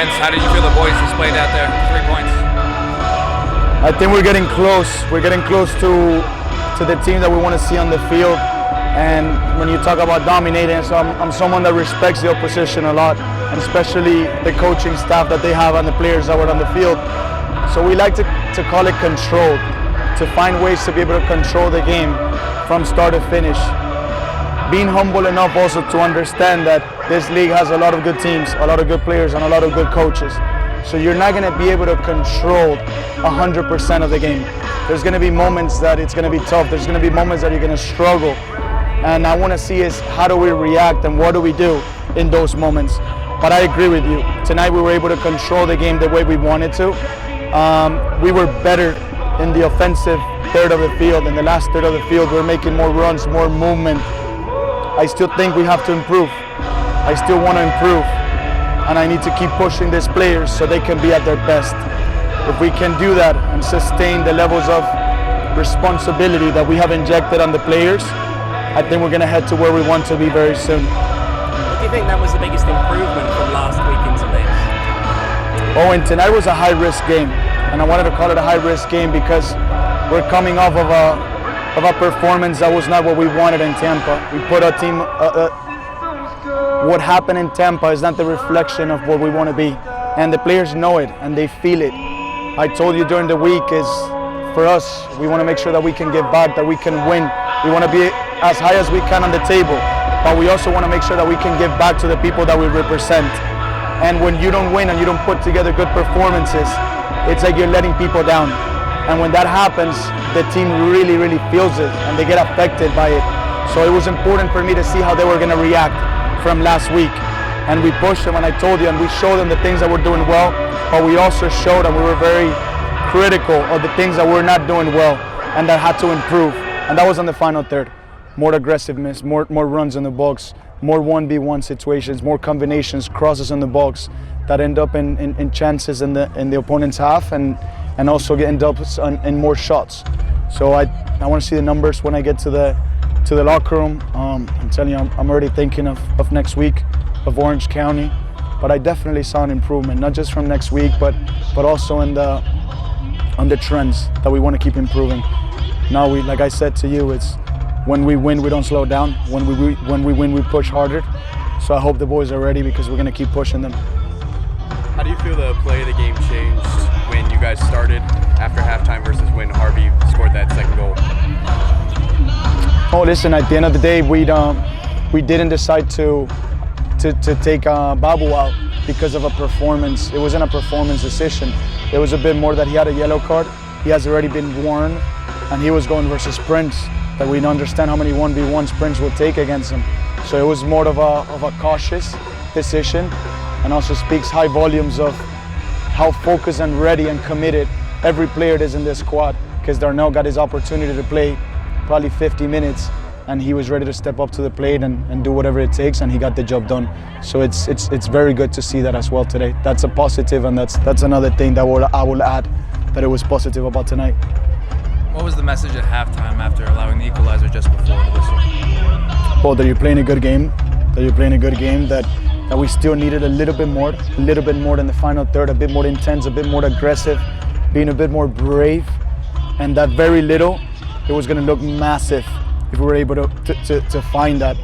defense. How did you feel the boys displayed out there? 3 points. I think we're getting close. We're getting close to the team that we want to see on the field. And when you talk about dominating, so I'm someone that respects the opposition a lot, and especially the coaching staff that they have and the players that were on the field. So we like to call it control, to find ways to be able to control the game from start to finish. Being humble enough also to understand that this league has a lot of good teams, a lot of good players, and a lot of good coaches. So you're not going to be able to control 100% of the game. There's going to be moments that it's going to be tough. There's going to be moments that you're going to struggle. And I want to see is how do we react and what do we do in those moments. But I agree with you. Tonight we were able to control the game the way we wanted to. We were better in the offensive third of the field. In the last third of the field, we're making more runs, more movement. I still think we have to improve. I still want to improve. And I need to keep pushing these players so they can be at their best. If we can do that and sustain the levels of responsibility that we have injected on the players, I think we're going to head to where we want to be very soon. What do you think that was the biggest improvement from last week into this? Oh, and tonight was a high-risk game. And I wanted to call it a high-risk game because we're coming off of a performance that was not what we wanted in Tampa. We put our team, what happened in Tampa is not the reflection of what we want to be. And the players know it and they feel it. I told you during the week is for us, we want to make sure that we can give back, that we can win. We want to be as high as we can on the table, but we also want to make sure that we can give back to the people that we represent. And when you don't win and you don't put together good performances, it's like you're letting people down. And when that happens, the team really, really feels it and they get affected by it. So it was important for me to see how they were going to react from last week. And we pushed them, and I told you, and we showed them the things that we're doing well, but we also showed them we were very critical of the things that we're not doing well and that had to improve. And that was on the final third. More aggressiveness, more runs in the box, more 1v1 situations, more combinations, crosses in the box that end up in chances in the opponent's half and also end up in more shots. So I want to see the numbers when I get to the locker room. I'm telling you, I'm already thinking of next week, of Orange County. But I definitely saw an improvement, not just from next week, but also on the trends that we want to keep improving. Now, like I said to you, it's when we win, we don't slow down. When we win, we push harder. So I hope the boys are ready because we're going to keep pushing them. How do you feel the play of the game changed when you guys started after halftime versus when Harvey scored that second goal? Oh, listen, at the end of the day, we didn't decide to take Babu out because of a performance. It wasn't a performance decision. It was a bit more that he had a yellow card. He has already been warned, and he was going versus Prince, that we don't understand how many 1v1s Prince will take against him. So it was more of a cautious decision, and also speaks high volumes of how focused and ready and committed every player is in this squad, because Darnell got his opportunity to play probably 50 minutes, and he was ready to step up to the plate and do whatever it takes, and he got the job done. So it's very good to see that as well today. That's a positive, and that's another thing that I will add that it was positive about tonight. What was the message at halftime after allowing the equalizer just before the whistle? Well, that you're playing a good game, that we still needed a little bit more in the final third, a bit more intense, a bit more aggressive, being a bit more brave, and that very little, it was going to look massive if we were able to find that,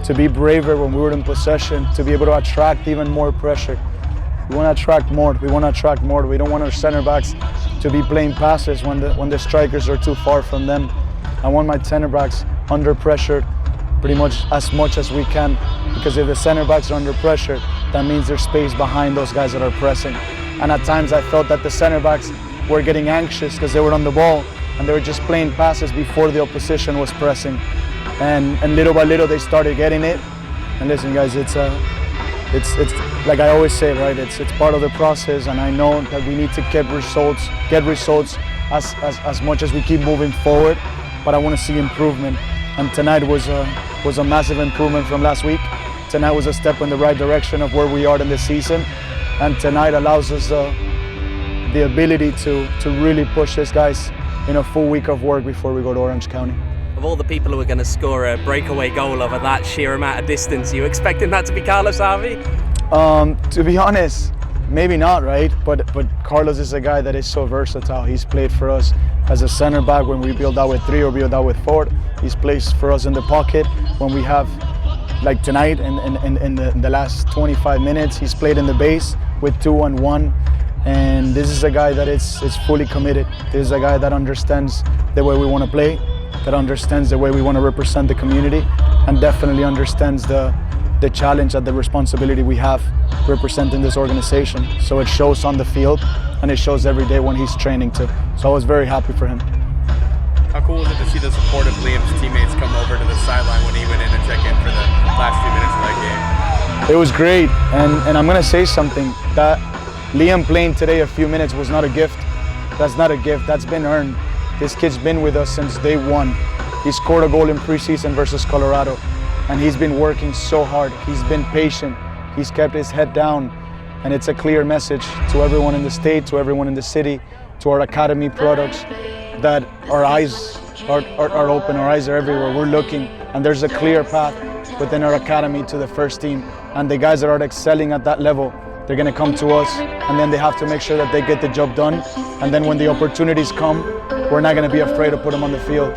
to be braver when we were in possession, to be able to attract even more pressure. We want to attract more. We don't want our center backs to be playing passes when the strikers are too far from them. I want my center backs under pressure pretty much as we can, because if the center backs are under pressure, that means there's space behind those guys that are pressing. And at times I felt that the center backs were getting anxious because they were on the ball and they were just playing passes before the opposition was pressing. And little by little they started getting it. And listen guys, it's like I always say, right? It's part of the process, and I know that we need to get results as much as we keep moving forward. But I want to see improvement, and tonight was a massive improvement from last week. Tonight was a step in the right direction of where we are in this season, and tonight allows us the ability to really push these guys in a full week of work before we go to Orange County. Of all the people who are going to score a breakaway goal over that sheer amount of distance, are you expecting that to be Carlos Harvey? To be honest, maybe not, right? But Carlos is a guy that is so versatile. He's played for us as a center back when we build out with 3 or build out with 4. He's played for us in the pocket when we have, like tonight in the last 25 minutes. He's played in the base with 2-on-1. And this is a guy that is fully committed. This is a guy that understands the way we want to play, that understands the way we want to represent the community, and definitely understands the challenge and the responsibility we have representing this organization. So it shows on the field, and it shows every day when he's training too. So I was very happy for him. How cool is it to see the support of Liam's teammates come over to the sideline when he went in and check in for the last few minutes of that game? It was great, and I'm going to say something, that Liam playing today a few minutes was not a gift. That's not a gift, that's been earned. This kid's been with us since day one. He scored a goal in preseason versus Colorado, and he's been working so hard. He's been patient, he's kept his head down, and it's a clear message to everyone in the state, to everyone in the city, to our academy products, that our eyes are open, our eyes are everywhere. We're looking, and there's a clear path within our academy to the first team. And the guys that are excelling at that level, they're gonna come to us, and then they have to make sure that they get the job done. And then when the opportunities come, we're not gonna be afraid to put them on the field.